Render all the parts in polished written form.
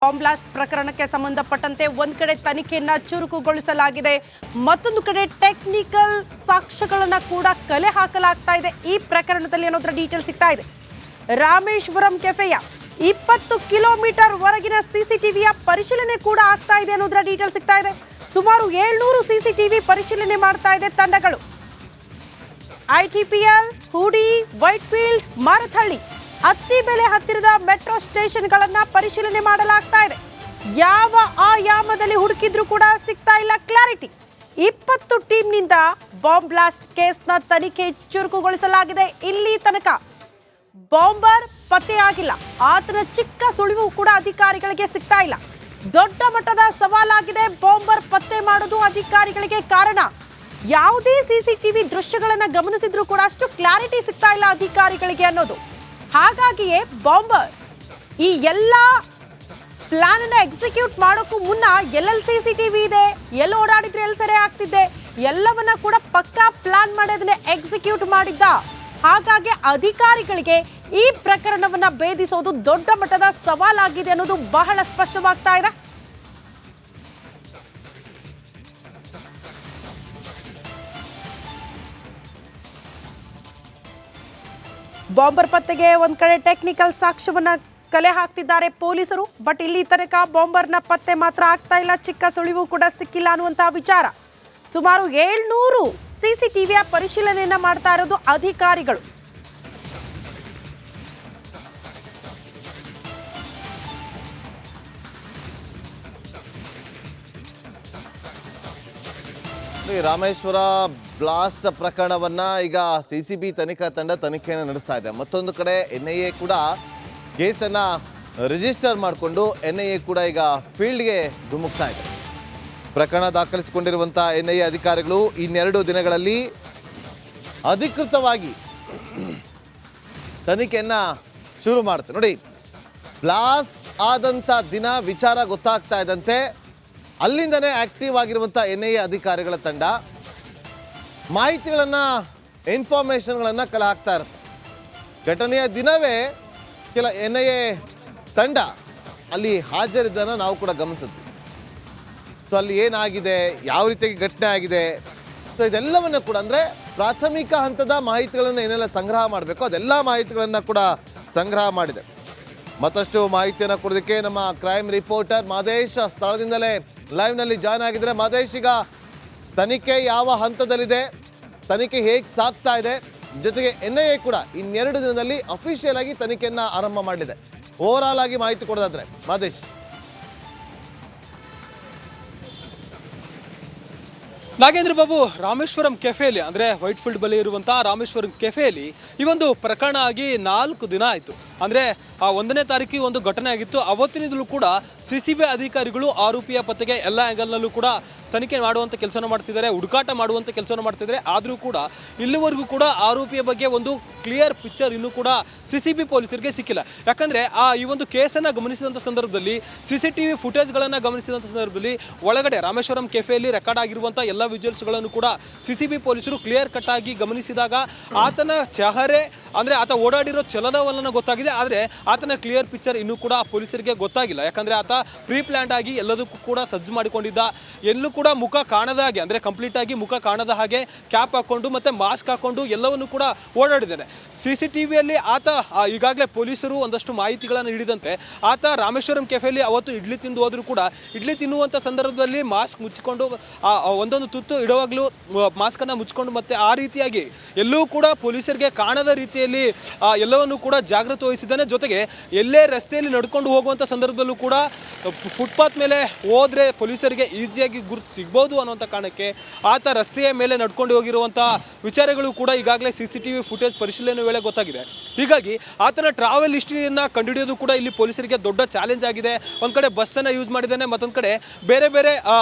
Bomb blast ಪ್ರಕರಣಕ್ಕೆ ಸಂಬಂಧಪಟ್ಟಂತೆ ಒಂದ್ ಕಡೆ ತನಿಖೆಯನ್ನ ಚುರುಕುಗೊಳಿಸಲಾಗಿದೆ, ಮತ್ತೊಂದು ಕಡೆ ಟೆಕ್ನಿಕಲ್ ಸಾಕ್ಷ್ಯಗಳನ್ನ ಕೂಡ ಕಲೆ ಹಾಕಲಾಗ್ತಾ ಇದೆ ಈ ಪ್ರಕರಣದಲ್ಲಿ ಅನ್ನೋದರ ಡೀಟೇಲ್ ಸಿಗ್ತಾ ಇದೆ. ರಾಮೇಶ್ವರಂ ಕೆಫೆಯ 20 ಕಿಲೋಮೀಟರ್ ವರೆಗಿನ ಸಿಸಿಟಿವಿಯ ಪರಿಶೀಲನೆ ಕೂಡ ಆಗ್ತಾ ಇದೆ ಅನ್ನೋದರ ಡೀಟೇಲ್ ಸಿಗ್ತಾ ಇದೆ. ಸುಮಾರು 700 ಸಿಸಿಟಿವಿ ಪರಿಶೀಲನೆ ಮಾಡ್ತಾ ಇದೆ ತಂಡಗಳು. ITPL, ಹೂಡಿ, ವೈಟ್ಫೀಲ್ಡ್, ಮಾರಥಹಳ್ಳಿ, ಅತ್ತಿಬೆಲೆ ಹತ್ತಿರದ ಮೆಟ್ರೋ ಸ್ಟೇಷನ್ಗಳನ್ನ ಪರಿಶೀಲನೆ ಮಾಡಲಾಗ್ತಾ ಇದೆ. ಯಾವ ಆಯಾಮದಲ್ಲಿ ಹುಡುಕಿದ್ರೂ ಕೂಡ ಸಿಗ್ತಾ ಇಲ್ಲ ಕ್ಲಾರಿಟಿ. 20 ಟೀಮ್ನಿಂದ ಬಾಂಬ್ ಬ್ಲಾಸ್ಟ್ ಕೇಸ್ನ ತನಿಖೆ ಚುರುಕುಗೊಳಿಸಲಾಗಿದೆ. ಇಲ್ಲಿ ತನಕ ಬಾಂಬರ್ ಪತ್ತೆಯಾಗಿಲ್ಲ, ಆತನ ಚಿಕ್ಕ ಸುಳಿವು ಕೂಡ ಅಧಿಕಾರಿಗಳಿಗೆ ಸಿಗ್ತಾ ಇಲ್ಲ. ದೊಡ್ಡ ಮಟ್ಟದ ಸವಾಲಾಗಿದೆ ಬಾಂಬರ್ ಪತ್ತೆ ಮಾಡೋದು ಅಧಿಕಾರಿಗಳಿಗೆ. ಕಾರಣ ಯಾವುದೇ ಸಿಸಿಟಿವಿ ದೃಶ್ಯಗಳನ್ನ ಗಮನಿಸಿದ್ರು ಕೂಡ ಅಷ್ಟು ಕ್ಲಾರಿಟಿ ಸಿಗ್ತಾ ಇಲ್ಲ ಅಧಿಕಾರಿಗಳಿಗೆ ಅನ್ನೋದು. ಹಾಗಾಗಿಯೇ ಬಾಂಬರ್ ಈ ಎಲ್ಲ ಪ್ಲಾನ್ ಅನ್ನ ಎಕ್ಸಿಕ್ಯೂಟ್ ಮಾಡೋಕ್ಕೂ ಮುನ್ನ ಎಲ್ಲೆಲ್ಲಿ ಸಿಸಿಟಿವಿ ಇದೆ, ಎಲ್ಲಿ ಓಡಾಡಿದ್ರೆ ಎಲ್ಲಿ ಸೆರೆ ಆಗ್ತಿದೆ, ಎಲ್ಲವನ್ನ ಕೂಡ ಪಕ್ಕಾ ಪ್ಲಾನ್ ಮಾಡಿ ಅದನ್ನ ಎಕ್ಸಿಕ್ಯೂಟ್ ಮಾಡಿದ್ದ. ಹಾಗಾಗಿ ಅಧಿಕಾರಿಗಳಿಗೆ ಈ ಪ್ರಕರಣವನ್ನ ಭೇದಿಸೋದು ದೊಡ್ಡ ಮಟ್ಟದ ಸವಾಲಾಗಿದೆ ಅನ್ನೋದು ಬಹಳ ಸ್ಪಷ್ಟವಾಗ್ತಾ ಇದೆ. ಬಾಂಬರ್ ಪತ್ತೆಗೆ ಒಂದ್ ಕಡೆ ಟೆಕ್ನಿಕಲ್ ಸಾಕ್ಷ್ಯವನ್ನ ಕಲೆ ಹಾಕ್ತಿದ್ದಾರೆ ಪೊಲೀಸರು. ಬಟ್ ಇಲ್ಲಿ ತನಕ ಬಾಂಬರ್ನ ಪತ್ತೆ ಮಾತ್ರ ಆಗ್ತಾ ಇಲ್ಲ, ಚಿಕ್ಕ ಸುಳಿವು ಕೂಡ ಸಿಕ್ಕಿಲ್ಲ ಅನ್ನುವಂತಹ ವಿಚಾರ. ಸುಮಾರು 700 ಸಿಸಿಟಿವಿಯ ಪರಿಶೀಲನೆಯನ್ನ ಮಾಡ್ತಾ ಇರೋದು ಅಧಿಕಾರಿಗಳು. ರಾಮೇಶ್ವರ ಬ್ಲಾಸ್ಟ್ ಪ್ರಕರಣವನ್ನ ಈಗ ಸಿಸಿಬಿ ತನಿಖಾ ತಂಡ ತನಿಖೆಯನ್ನು ನಡೆಸ್ತಾ ಇದೆ. ಮತ್ತೊಂದು ಕಡೆ NIA ಕೂಡ ಕೇಸನ್ನು ರಿಜಿಸ್ಟರ್ ಮಾಡಿಕೊಂಡು NIA ಕೂಡ ಈಗ ಫೀಲ್ಡ್ಗೆ ಧುಮುಕ್ತಾ ಇದೆ. ಪ್ರಕರಣ ದಾಖಲಿಸಿಕೊಂಡಿರುವಂಥ NIA ಅಧಿಕಾರಿಗಳು ಇನ್ನೆರಡು ದಿನಗಳಲ್ಲಿ ಅಧಿಕೃತವಾಗಿ ತನಿಖೆಯನ್ನು ಶುರು ಮಾಡ್ತಾರೆ. ನೋಡಿ, ಬ್ಲಾಸ್ಟ್ ಆದಂಥ ದಿನ ವಿಚಾರ ಗೊತ್ತಾಗ್ತಾ ಇದ್ದಂತೆ ಅಲ್ಲಿಂದನೇ ಆಕ್ಟಿವ್ ಆಗಿರುವಂಥ NIA ಅಧಿಕಾರಿಗಳ ತಂಡ ಮಾಹಿತಿಗಳನ್ನು, ಇನ್ಫಾರ್ಮೇಷನ್ಗಳನ್ನು ಕಲೆ ಹಾಕ್ತಾ ಇರುತ್ತೆ. ಘಟನೆಯ ದಿನವೇ ಕೆಲ NIA ತಂಡ ಅಲ್ಲಿ ಹಾಜರಿದ್ದನ್ನು ನಾವು ಕೂಡ ಗಮನಿಸಿದ್ವಿ. ಸೊ ಅಲ್ಲಿ ಏನಾಗಿದೆ, ಯಾವ ರೀತಿಯಾಗಿ ಘಟನೆ ಆಗಿದೆ, ಸೊ ಇದೆಲ್ಲವನ್ನು ಕೂಡ ಅಂದರೆ ಪ್ರಾಥಮಿಕ ಹಂತದ ಮಾಹಿತಿಗಳನ್ನು ಏನೆಲ್ಲ ಸಂಗ್ರಹ ಮಾಡಬೇಕು ಅದೆಲ್ಲ ಮಾಹಿತಿಗಳನ್ನು ಕೂಡ ಸಂಗ್ರಹ ಮಾಡಿದೆ. ಮತ್ತಷ್ಟು ಮಾಹಿತಿಯನ್ನು ಕೊಡೋದಕ್ಕೆ ನಮ್ಮ ಕ್ರೈಮ್ ರಿಪೋರ್ಟರ್ ಮಾದೇಶ್ ಸ್ಥಳದಿಂದಲೇ ಲೈವ್ನಲ್ಲಿ ಜಾಯ್ನ್ ಆಗಿದ್ದಾರೆ. ಮಾದೇಶ್, ಈಗ ತನಿಖೆ ಯಾವ ಹಂತದಲ್ಲಿದೆ, ತನಿಖೆ ಹೇಗೆ ಸಾಗ್ತಾ ಇದೆ, ಜೊತೆಗೆ NIA ಕೂಡ ಇನ್ನೆರಡು ದಿನದಲ್ಲಿ ಅಫಿಷಿಯಲ್ ಆಗಿ ತನಿಖೆಯನ್ನು ಆರಂಭ ಮಾಡಿದೆ. ಓವರ್ ಆಲ್ ಆಗಿ ಮಾಹಿತಿ ಕೊಡೋದಾದ್ರೆ ಮಾದೇಶ್. ನಾಗೇಂದ್ರ ಬಾಬು, ರಾಮೇಶ್ವರಂ ಕೆಫೆಯಲ್ಲಿ ಅಂದರೆ ವೈಟ್ಫೀಲ್ಡ್ ಬಳಿ ಇರುವಂತಹ ರಾಮೇಶ್ವರಂ ಕೆಫೆಯಲ್ಲಿ ಈ ಒಂದು ಪ್ರಕರಣ ಆಗಿ 4 ದಿನ ಆಯಿತು. ಅಂದರೆ 1ನೇ ತಾರೀಕಿಗೆ ಒಂದು ಘಟನೆ ಆಗಿತ್ತು. ಅವತ್ತಿನಿಂದಲೂ ಕೂಡ ಸಿಸಿಬಿ ಅಧಿಕಾರಿಗಳು ಆರೋಪಿಯ ಪತ್ತೆಗೆ ಎಲ್ಲ ಆ್ಯಂಗಲ್ನಲ್ಲೂ ಕೂಡ ತನಿಖೆ ಮಾಡುವಂಥ ಕೆಲಸನ ಮಾಡ್ತಿದ್ದಾರೆ, ಹುಡುಕಾಟ ಮಾಡುವಂಥ ಕೆಲಸನ ಮಾಡ್ತಿದ್ದಾರೆ. ಆದರೂ ಕೂಡ ಇಲ್ಲಿವರೆಗೂ ಕೂಡ ಆರೋಪಿಯ ಬಗ್ಗೆ ಒಂದು ಕ್ಲಿಯರ್ ಪಿಕ್ಚರ್ ಇನ್ನೂ ಕೂಡ ಸಿಸಿಬಿ ಪೊಲೀಸರಿಗೆ ಸಿಕ್ಕಿಲ್ಲ. ಯಾಕಂದರೆ ಈ ಒಂದು ಕೇಸನ್ನು ಗಮನಿಸಿದಂಥ ಸಂದರ್ಭದಲ್ಲಿ, CCTV ಫುಟೇಜ್ಗಳನ್ನು ಗಮನಿಸಿದಂಥ ಸಂದರ್ಭದಲ್ಲಿ ಒಳಗಡೆ ರಾಮೇಶ್ವರಂ ಕೆಫೆಯಲ್ಲಿ ರೆಕಾರ್ಡ್ ಆಗಿರುವಂಥ ಎಲ್ಲ ವಿಜುವಲ್ಸ್ಗಳನ್ನು ಕೂಡ ಸಿಸಿಬಿ ಪೊಲೀಸರು ಕ್ಲಿಯರ್ ಕಟ್ ಆಗಿ ಗಮನಿಸಿದಾಗ ಆತನ ಚೆಹರೆ ಅಂದರೆ ಆತ ಓಡಾಡಿರೋ ಚಲನವಲನ ಗೊತ್ತಾಗಿದೆ. ಆದರೆ ಆತನ ಕ್ಲಿಯರ್ ಪಿಕ್ಚರ್ ಇನ್ನೂ ಕೂಡ ಪೊಲೀಸರಿಗೆ ಗೊತ್ತಾಗಿಲ್ಲ. ಯಾಕಂದರೆ ಆತ ಪ್ರೀ ಪ್ಲ್ಯಾಂಡ್ ಆಗಿ ಎಲ್ಲದಕ್ಕೂ ಕೂಡ ಸಜ್ಜು ಮಾಡಿಕೊಂಡಿದ್ದ. ಎಲ್ಲೂ ಕೂಡ ಮುಖ ಕಾಣದ ಹಾಗೆ, ಅಂದರೆ ಕಂಪ್ಲೀಟ್ ಆಗಿ ಮುಖ ಕಾಣದ ಹಾಗೆ ಕ್ಯಾಪ್ ಹಾಕ್ಕೊಂಡು ಮತ್ತು ಮಾಸ್ಕ್ ಹಾಕ್ಕೊಂಡು ಎಲ್ಲವನ್ನು ಕೂಡ ಓಡಾಡಿದ್ದಾನೆ. CCTVಯಲ್ಲಿ ಆತ ಈಗಾಗಲೇ ಪೊಲೀಸರು ಒಂದಷ್ಟು ಮಾಹಿತಿಗಳನ್ನು ನೀಡಿದಂತೆ ಆತ ರಾಮೇಶ್ವರಂ ಕೆಫೆಯಲ್ಲಿ ಅವತ್ತು ಇಡ್ಲಿ ತಿಂದು ಹೋದರೂ ಕೂಡ ಇಡ್ಲಿ ತಿನ್ನುವಂಥ ಸಂದರ್ಭದಲ್ಲಿ ಮಾಸ್ಕ್ ಮುಚ್ಚಿಕೊಂಡು ಒಂದೊಂದು ತುತ್ತು ಇಡುವಾಗಲೂ ಮಾಸ್ಕನ್ನು ಮುಚ್ಚಿಕೊಂಡು ಮತ್ತು ಆ ರೀತಿಯಾಗಿ ಎಲ್ಲೂ ಕೂಡ ಪೊಲೀಸರಿಗೆ ಕಾಣದ ರೀತಿಯಲ್ಲಿ ಎಲ್ಲವನ್ನು ಕೂಡ ಜಾಗೃತಿ ವಹಿಸಿದ್ದಾನೆ. ಜೊತೆಗೆ ಎಲ್ಲೇ ರಸ್ತೆಯಲ್ಲಿ ನಡ್ಕೊಂಡು ಹೋಗುವಂಥ ಸಂದರ್ಭದಲ್ಲೂ ಕೂಡ ಫುಟ್ಪಾತ್ ಮೇಲೆ ಹೋದರೆ ಪೊಲೀಸರಿಗೆ ಈಸಿಯಾಗಿ ಗುರುತು ಸಿಗ್ಬೋದು ಅನ್ನೋಂಥ ಕಾರಣಕ್ಕೆ ಆತ ರಸ್ತೆಯ ಮೇಲೆ ನಡ್ಕೊಂಡು ಹೋಗಿರುವಂಥ ವಿಚಾರಗಳು ಕೂಡ ಈಗಾಗಲೇ CCTV ಫುಟೇಜ್ ಪರಿಶೀಲನೆ ವೇಳೆ ಗೊತ್ತಾಗಿದೆ. ಹೀಗಾಗಿ ಆತನ ಟ್ರಾವೆಲ್ ಹಿಸ್ಟ್ರಿಯನ್ನು ಕಂಡುಹಿಡಿಯೋದು ಕೂಡ ಇಲ್ಲಿ ಪೊಲೀಸರಿಗೆ ದೊಡ್ಡ ಚಾಲೆಂಜ್ ಆಗಿದೆ. ಒಂದು ಕಡೆ ಬಸ್ಸನ್ನು ಯೂಸ್ ಮಾಡಿದ್ದಾನೆ, ಮತ್ತೊಂದು ಕಡೆ ಬೇರೆ ಬೇರೆ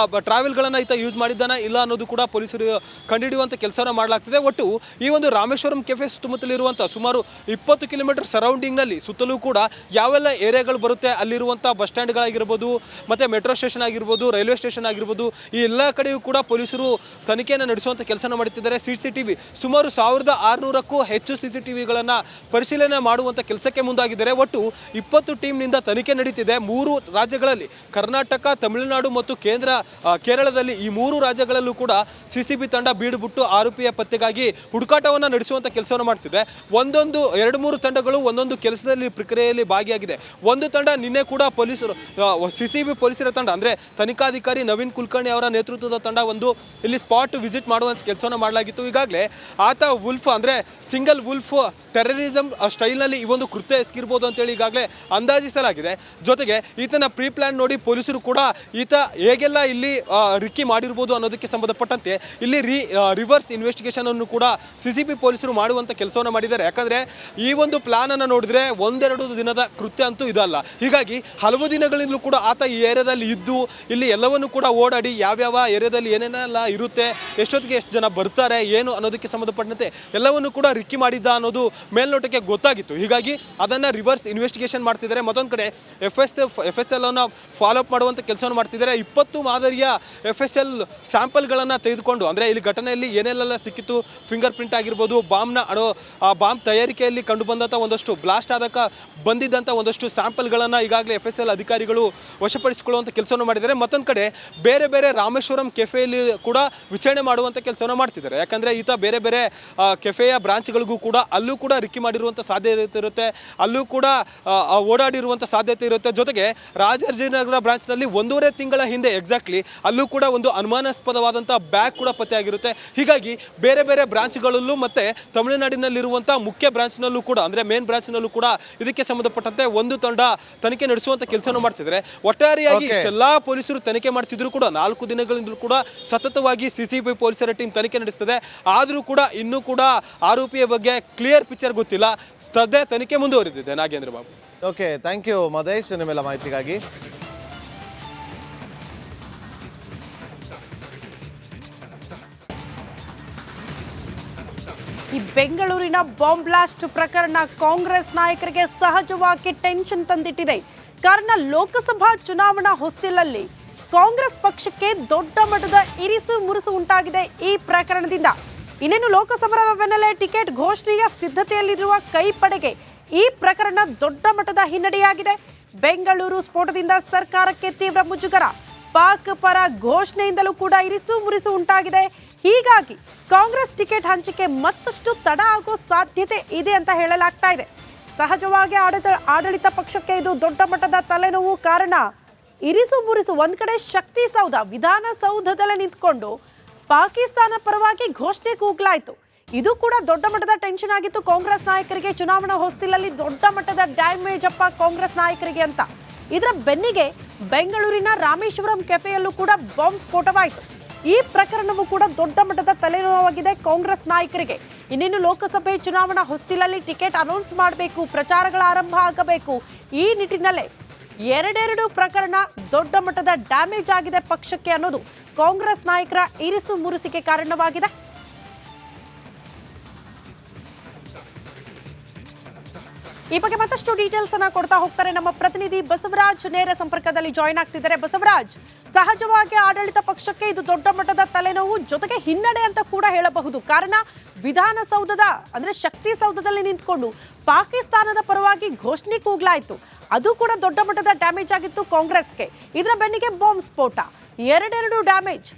ಟ್ರಾವೆಲ್ಗಳನ್ನು ಈತ ಯೂಸ್ ಮಾಡಿದ್ದಾನೆ ಇಲ್ಲ ಅನ್ನೋದು ಕೂಡ ಪೊಲೀಸರು ಕಂಡುಹಿಡಿಯುವಂಥ ಕೆಲಸವನ್ನು ಮಾಡಲಾಗ್ತಿದೆ. ಒಟ್ಟು ಈ ಒಂದು ರಾಮೇಶ್ವರಂ ಕೆಫೆ ಸುತ್ತಮುತ್ತಲಿರುವಂಥ ಸುಮಾರು 20 ಕಿಲೋಮೀಟರ್ ಸರೌಂಡಿಂಗ್ನಲ್ಲಿ ಸುತ್ತಲೂ ಕೂಡ ಯಾವೆಲ್ಲ ಏರಿಯಾಗಳು ಬರುತ್ತೆ ಅಲ್ಲಿರುವಂಥ ಬಸ್ ಸ್ಟ್ಯಾಂಡ್ಗಳಾಗಿರ್ಬೋದು, ಮತ್ತು ಮೆಟ್ರೋ ಸ್ಟೇಷನ್ ಆಗಿರ್ಬೋದು, ರೈಲ್ವೆ ಸ್ಟೇಷನ್ ಆಗಿರ್ಬೋದು, ಈ ಎಲ್ಲ ಕಡೆಯೂ ಕೂಡ ಪೊಲೀಸರು ತನಿಖೆಯನ್ನು ನಡೆಸುವಂಥ ಕೆಲಸನ ಮಾಡುತ್ತಿದ್ದಾರೆ. CCTV ಸುಮಾರು 1600ಕ್ಕೂ ಹೆಚ್ಚು CCTVಗಳನ್ನು ಪರಿಶೀಲನೆ ಮಾಡುವಂಥ ಕೆಲಸಕ್ಕೆ ಮುಂದಾಗಿದ್ದಾರೆ. ಒಟ್ಟು 20 ಟೀಮ್ನಿಂದ ತನಿಖೆ ನಡೀತಿದೆ. 3 ರಾಜ್ಯಗಳಲ್ಲಿ ಕರ್ನಾಟಕ, ತಮಿಳುನಾಡು ಮತ್ತು ಕೇರಳದಲ್ಲಿ ಈ 3 ರಾಜ್ಯಗಳಲ್ಲೂ ಕೂಡ CCB ತಂಡ ಬೀಡುಬಿಟ್ಟು ಆರೋಪಿಯ ಪತ್ತೆಗಾಗಿ ಹುಡುಕಾಟವನ್ನು ನಡೆಸುವಂಥ ಕೆಲಸವನ್ನು ಮಾಡ್ತಿದೆ. 2-3 ತಂಡಗಳು ಒಂದೊಂದು ಕೆಲಸದಲ್ಲಿ ಪ್ರಕ್ರಿಯೆಯಲ್ಲಿ ಭಾಗಿಯಾಗಿದೆ. ಒಂದು ತಂಡ ನಿನ್ನೆ ಕೂಡ ಪೊಲೀಸರು CCB ಪೊಲೀಸರ ತಂಡ ಅಂದರೆ ತನಿಖಾಧಿಕಾರಿ ನವೀನ್ ಕುಲಕರ್ಣಿ ಅವರ ನೇತೃತ್ವದ ತಂಡ ಇಲ್ಲಿ ಸ್ಪಾಟ್ ವಿಸಿಟ್ ಮಾಡುವಂಥ ಕೆಲಸವನ್ನು ಮಾಡಲಾಗಿತ್ತು. ಈಗಾಗಲೇ ಆತ ವುಲ್ಫ್ ಅಂದರೆ ಸಿಂಗಲ್ ವುಲ್ಫ್ ಟೆರರಿಸಮ್ ಸ್ಟೈಲ್ನಲ್ಲಿ ಈ ಒಂದು ಕೃತ್ಯ ಎಸಗಿರ್ಬೋದು ಅಂತೇಳಿ ಈಗಾಗಲೇ ಅಂದಾಜಿಸಲಾಗಿದೆ. ಜೊತೆಗೆ ಈತನ ಪ್ರೀ ಪ್ಲಾನ್ ನೋಡಿ ಪೊಲೀಸರು ಕೂಡ ಈತ ಹೇಗೆಲ್ಲ ಇಲ್ಲಿ ರಿಕ್ಕಿ ಮಾಡಿರ್ಬೋದು ಅನ್ನೋದಕ್ಕೆ ಸಂಬಂಧಪಟ್ಟಂತೆ ಇಲ್ಲಿ ರಿವರ್ಸ್ ಇನ್ವೆಸ್ಟಿಗೇಷನ್ ಅನ್ನು ಕೂಡ CCB ಪೊಲೀಸರು ಮಾಡುವಂಥ ಕೆಲಸವನ್ನು ಮಾಡಿದ್ದಾರೆ. ಯಾಕಂದರೆ ಈ ಒಂದು ಪ್ಲಾನ್ ಅನ್ನು ನೋಡಿದ್ರೆ 1-2 ದಿನದ ಕೃತ್ಯ ಅಂತೂ ಇದಲ್ಲ. ಹೀಗಾಗಿ ಹಲವು ದಿನಗಳಿಂದಲೂ ಕೂಡ ಆತ ಈ ಏರಿಯಾದಲ್ಲಿ ಇದ್ದು ಇಲ್ಲಿ ಎಲ್ಲವನ್ನು ಕೂಡ ಓಡಾಡಿ ಯಾವ್ಯಾವ ಏರಿಯಾದಲ್ಲಿ ಏನೇನೆಲ್ಲ ಇರುತ್ತೆ, ಎಷ್ಟೊತ್ತಿಗೆ ಎಷ್ಟು ಜನ ಬರ್ತಾರೆ, ಏನು ಅನ್ನೋದಕ್ಕೆ ಸಂಬಂಧಪಟ್ಟಂತೆ ಎಲ್ಲವನ್ನು ಕೂಡ ರಿಕ್ಕಿ ಮಾಡಿದ್ದ ಅನ್ನೋದು ಮೇಲ್ನೋಟಕ್ಕೆ ಗೊತ್ತಾಗಿತ್ತು. ಹೀಗಾಗಿ ಅದನ್ನು ರಿವರ್ಸ್ ಇನ್ವೆಸ್ಟಿಗೇಷನ್ ಮಾಡ್ತಿದ್ದಾರೆ. ಮತ್ತೊಂದು ಕಡೆ FSL ಅನ್ನು ಫಾಲೋ ಅಪ್ ಮಾಡುವಂಥ ಕೆಲಸವನ್ನು ಮಾಡ್ತಿದ್ದಾರೆ. 20 ಮಾದರಿಯ FSL ಸ್ಯಾಂಪಲ್ಗಳನ್ನು ತೆಗೆದುಕೊಂಡು ಅಂದರೆ ಇಲ್ಲಿ ಘಟನೆಯಲ್ಲಿ ಏನೆಲ್ಲ ಸಿಕ್ಕಿತ್ತು, ಫಿಂಗರ್ ಪ್ರಿಂಟ್ ಆಗಿರ್ಬೋದು, ಬಾಂಬ್ ತಯಾರಿಕೆಯಲ್ಲಿ ಕಂಡು ಬಂದಂಥ ಒಂದಷ್ಟು ಬ್ಲಾಸ್ಟ್ ಆದಾಗ ಬಂದಿದ್ದಂಥ ಒಂದಷ್ಟು ಸ್ಯಾಂಪಲ್ಗಳನ್ನು ಈಗಾಗಲೇ FSL ಅಧಿಕಾರಿಗಳು ವಶಪಡಿಸಿಕೊಳ್ಳುವಂಥ ಕೆಲಸವನ್ನು ಮಾಡಿದ್ದಾರೆ. ಮತ್ತೊಂದು ಕಡೆ ಬೇರೆ ಬೇರೆ ರಾಮೇಶ್ವರಂ ಕೆಫೆಯಲ್ಲಿ ಕೂಡ ವಿಚಾರಣೆ ಮಾಡುವಂಥ ಕೆಲಸವನ್ನು ಮಾಡ್ತಿದ್ದಾರೆ. ಯಾಕಂದರೆ ಈತ ಬೇರೆ ಬೇರೆ ಕೆಫೆಯ ಬ್ರಾಂಚ್ಗಳಿಗೂ ಕೂಡ ಅಲ್ಲೂ ಕೂಡ ರಿಕ್ಕಿ ಮಾಡಿರುವಂಥ ಸಾಧ್ಯತೆ ಇರುತ್ತೆ, ಅಲ್ಲೂ ಕೂಡ ಓಡಾಡಿರುವಂಥ ಸಾಧ್ಯತೆ ಇರುತ್ತೆ. ಜೊತೆಗೆ ರಾಜಾಜಿನಗರ ಬ್ರಾಂಚ್ನಲ್ಲಿ 1.5 ತಿಂಗಳ ಹಿಂದೆ ಎಕ್ಸಾಕ್ಟ್ಲಿ ಅಲ್ಲೂ ಕೂಡ ಒಂದು ಅನುಮಾನಾಸ್ಪದವಾದಂಥ ಬ್ಯಾಗ್ ಕೂಡ ಪತ್ತೆಯಾಗಿರುತ್ತೆ. ಹೀಗಾಗಿ ಬೇರೆ ಬೇರೆ ಬ್ರಾಂಚ್ಗಳಲ್ಲೂ ಮತ್ತು ತಮಿಳುನಾಡಿನಲ್ಲಿರುವಂಥ ಮುಖ್ಯ ಬ್ರಾಂಚ್ನಲ್ಲೂ ಕೂಡ ಅಂದರೆ ಮೇನ್ ಬ್ರಾಂಚ್ನಲ್ಲೂ ಕೂಡ ಇದಕ್ಕೆ ಸಂಬಂಧಪಟ್ಟಂತೆ ಒಂದು ತಂಡ ತನಿಖೆ ನಡೆಸುವಂಥ ಕೆಲಸವನ್ನು ಮಾಡ್ತಿದ್ದಾರೆ. ಒಟ್ಟಾರೆಯಾಗಿ ಇಷ್ಟೆಲ್ಲ ಪೊಲೀಸರು ತನಿಖೆ ಮಾಡ್ತಿದ್ರು ಕೂಡ 4 ದಿನಗಳಿಂದಲೂ ಕೂಡ ಸತತವಾಗಿ CCB ಪೊಲೀಸರ ಟೀಮ್ ತನಿಖೆ ನಡೆಸ್ತದೆ. ಆದರೂ ಕೂಡ ಇನ್ನೂ ಕೂಡ ಆರೋಪಿಯ ಬಗ್ಗೆ ಕ್ಲಿಯರ್ ಪಿಕ್ಚರ್ ಗೊತ್ತಿಲ್ಲ. ಸದ್ಯ ತನಿಖೆ ಮುಂದುವರಿದಿದೆ. Nagendra Babu. Okay, thank you Madesh ನಿಮ್ಮೆಲ್ಲ ಮಾಹಿತಿಗಾಗಿ. ಈ ಬೆಂಗಳೂರಿನ ಬಾಂಬ್ ಬ್ಲಾಸ್ಟ್ ಪ್ರಕರಣ ಕಾಂಗ್ರೆಸ್ ನಾಯಕರಿಗೆ ಸಹಜವಾಗಿ ಟೆನ್ಷನ್ ತಂದಿಟ್ಟಿದೆ. ಕಾರಣ ಲೋಕಸಭಾ ಚುನಾವಣಾ ಹೊಸ್ತಿಲಲ್ಲಿ ಕಾಂಗ್ರೆಸ್ ಪಕ್ಷಕ್ಕೆ ದೊಡ್ಡ ಮಟ್ಟದ ಇರಿಸು ಮುರುಸು ಉಂಟಾಗಿದೆ ಈ ಪ್ರಕರಣದಿಂದ. ಇನ್ನೇನು ಲೋಕಸಭಾ ಬೆನ್ನಲ್ಲೇ ಟಿಕೆಟ್ ಘೋಷಣೆಯ ಸಿದ್ಧತೆಯಲ್ಲಿರುವ ಕೈಪಡೆಗೆ ಈ ಪ್ರಕರಣ ದೊಡ್ಡ ಮಟ್ಟದ ಹಿನ್ನಡೆಯಾಗಿದೆ. ಬೆಂಗಳೂರು ಸ್ಫೋಟದಿಂದ ಸರ್ಕಾರಕ್ಕೆ ತೀವ್ರ ಮುಜುಗರ, ಪಾಕ್ ಪರ ಘೋಷಣೆಯಿಂದಲೂ ಕೂಡ ಇರಿಸು ಮುರಿಸು ಉಂಟಾಗಿದೆ. ಹೀಗಾಗಿ ಕಾಂಗ್ರೆಸ್ ಟಿಕೆಟ್ ಹಂಚಿಕೆ ಮತ್ತಷ್ಟು ತಡ ಆಗೋ ಸಾಧ್ಯತೆ ಇದೆ ಅಂತ ಹೇಳಲಾಗ್ತಾ ಇದೆ. ಸಹಜವಾಗಿ ಆಡಳಿತ ಪಕ್ಷಕ್ಕೆ ಇದು ದೊಡ್ಡ ಮಟ್ಟದ ತಲೆನೋವು. ಕಾರಣ ಇರಿಸು ಮುರಿಸು ಒಂದ್ ಕಡೆ ಶಕ್ತಿ ಸೌಧ ವಿಧಾನಸೌಧದಲ್ಲೇ ನಿಂತ್ಕೊಂಡು ಪಾಕಿಸ್ತಾನ ಪರವಾಗಿ ಘೋಷಣೆ ಕೂಗ್ಲಾಯ್ತು. ಇದು ಕೂಡ ದೊಡ್ಡ ಮಟ್ಟದ ಟೆನ್ಷನ್ ಆಗಿತ್ತು ಕಾಂಗ್ರೆಸ್ ನಾಯಕರಿಗೆ. ಚುನಾವಣಾ ಹೊಸ್ತಿಲಲ್ಲಿ ದೊಡ್ಡ ಮಟ್ಟದ ಡ್ಯಾಮೇಜ್ ಅಪ್ಪ ಕಾಂಗ್ರೆಸ್ ನಾಯಕರಿಗೆ ಅಂತ. ಇದರ ಬೆನ್ನಿಗೆ ಬೆಂಗಳೂರಿನ ರಾಮೇಶ್ವರಂ ಕೆಫೆಯಲ್ಲೂ ಕೂಡ ಬಾಂಬ್ ಸ್ಫೋಟವಾಯಿತು. ಈ ಪ್ರಕರಣವೂ ಕೂಡ ದೊಡ್ಡ ಮಟ್ಟದ ತಲೆನೋವಾಗಿದೆ ಕಾಂಗ್ರೆಸ್ ನಾಯಕರಿಗೆ. ಇನ್ನೇನು ಲೋಕಸಭೆ ಚುನಾವಣಾ ಹೊಸ್ತಿಲಲ್ಲಿ ಟಿಕೆಟ್ ಅನೌನ್ಸ್ ಮಾಡಬೇಕು, ಪ್ರಚಾರಗಳ ಆರಂಭ ಆಗಬೇಕು. ಈ ನಿಟ್ಟಿನಲ್ಲೇ 2 ಪ್ರಕರಣ ದೊಡ್ಡ ಮಟ್ಟದ ಡ್ಯಾಮೇಜ್ ಆಗಿದೆ ಪಕ್ಷಕ್ಕೆ ಅನ್ನೋದು ಕಾಂಗ್ರೆಸ್ ನಾಯಕರ ಇರಿಸು ಮುರುಸಿಗೆ ಕಾರಣವಾಗಿದೆ. ಈ ಬಗ್ಗೆ ಮತ್ತಷ್ಟು ಡೀಟೇಲ್ಸ್ ಅನ್ನ ಕೊಡ್ತಾ ಹೋಗ್ತಾರೆ ನಮ್ಮ ಪ್ರತಿನಿಧಿ ಬಸವರಾಜ್. ನೇರ ಸಂಪರ್ಕದಲ್ಲಿ ಜಾಯಿನ್ ಆಗ್ತಿದ್ದಾರೆ. ಬಸವರಾಜ್, ಸಹಜವಾಗಿ ಆಡಳಿತ ಪಕ್ಷಕ್ಕೆ ಇದು ದೊಡ್ಡ ಮಟ್ಟದ ತಲೆನೋವು, ಜೊತೆಗೆ ಹಿನ್ನಡೆ ಅಂತ ಕೂಡ ಹೇಳಬಹುದು. ಕಾರಣ ವಿಧಾನಸೌಧದ ಅಂದ್ರೆ ಶಕ್ತಿ ಸೌಧದಲ್ಲಿ ನಿಂತ್ಕೊಂಡು ಪಾಕಿಸ್ತಾನದ ಪರವಾಗಿ ಘೋಷಣೆ ಕೂಗ್ಲಾಯ್ತು. ಅದು ಕೂಡ ದೊಡ್ಡ ಮಟ್ಟದ ಡ್ಯಾಮೇಜ್ ಆಗಿತ್ತು ಕಾಂಗ್ರೆಸ್ಗೆ. ಇದರ ಬೆನ್ನಿಗೆ ಬಾಂಬ್ ಸ್ಫೋಟ, 2 ಡ್ಯಾಮೇಜ್.